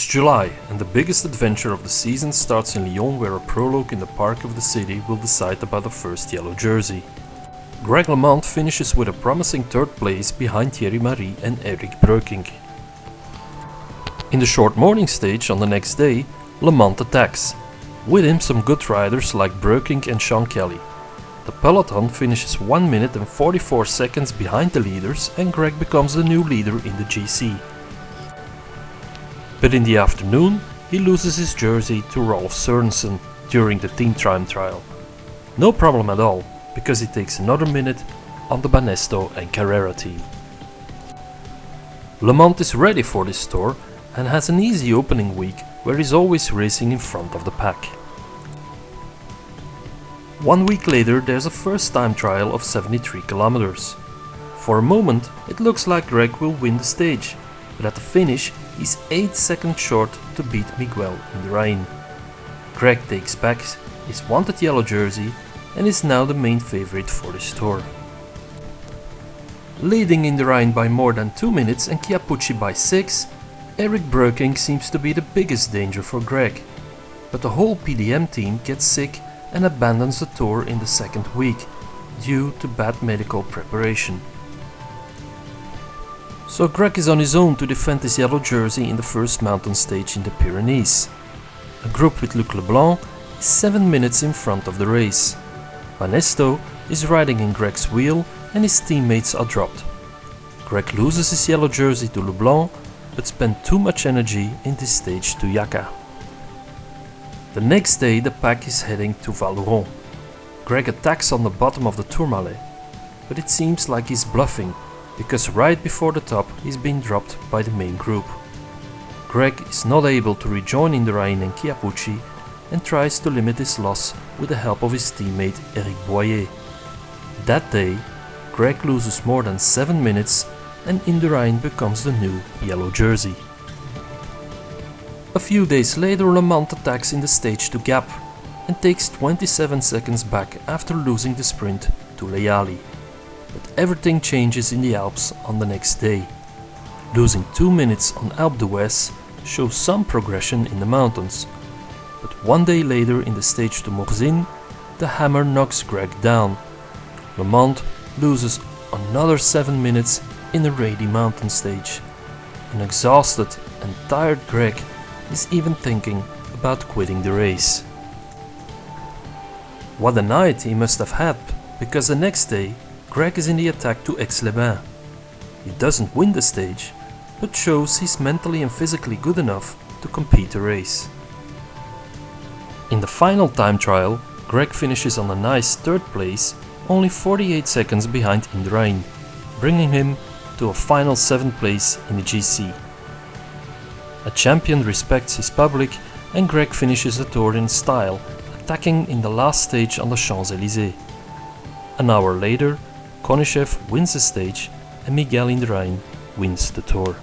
July, and the biggest adventure of the season starts in Lyon, where a prologue in the park of the city will decide about the first yellow jersey. Greg LeMond finishes with a promising third place behind Thierry Marie and Eric Breukink. In the short morning stage on the next day, LeMond attacks. With him some good riders like Breukink and Sean Kelly. The peloton finishes 1 minute and 44 seconds behind the leaders, and Greg becomes the new leader in the GC. But in the afternoon, he loses his jersey to Rolf Sørensen during the team time trial. No problem at all, because he takes another minute on the Banesto and Carrera team. LeMond is ready for this tour and has an easy opening week where he's always racing in front of the pack. 1 week later, there's a first time trial of 73 kilometers. For a moment, it looks like Greg will win the stage, but at the finish, he's 8 seconds short to beat Miguel Indurain. Greg takes back his wanted yellow jersey and is now the main favorite for this tour. Leading Indurain by more than 2 minutes and Chiappucci by 6, Eric Breukink seems to be the biggest danger for Greg. But the whole PDM team gets sick and abandons the tour in the second week, due to bad medical preparation. So Greg is on his own to defend his yellow jersey in the first mountain stage in the Pyrenees. A group with Luc Leblanc is 7 minutes in front of the race. Banesto is riding in Greg's wheel and his teammates are dropped. Greg loses his yellow jersey to Leblanc, but spent too much energy in this stage to Jaca. The next day the pack is heading to Valouron. Greg attacks on the bottom of the Tourmalet, but it seems like he's bluffing, because right before the top he's been dropped by the main group. Greg is not able to rejoin Indurain and Chiappucci and tries to limit his loss with the help of his teammate Eric Boyer. That day, Greg loses more than 7 minutes and Indurain becomes the new yellow jersey. A few days later, LeMond attacks in the stage to Gap and takes 27 seconds back after losing the sprint to Leali. But everything changes in the Alps on the next day. Losing 2 minutes on Alpe d'Huez shows some progression in the mountains, but 1 day later in the stage to Morzine, the hammer knocks Greg down. LeMond loses another 7 minutes in the Rady mountain stage. An exhausted and tired Greg is even thinking about quitting the race. What a night he must have had, because the next day Greg is in the attack to Aix-les-Bains. He doesn't win the stage, but shows he's mentally and physically good enough to compete the race. In the final time trial, Greg finishes on a nice third place, only 48 seconds behind Indurain, bringing him to a final 7th place in the GC. A champion respects his public, and Greg finishes the tour in style, attacking in the last stage on the Champs-Élysées. An hour later, Konychev wins the stage and Miguel Indurain wins the tour.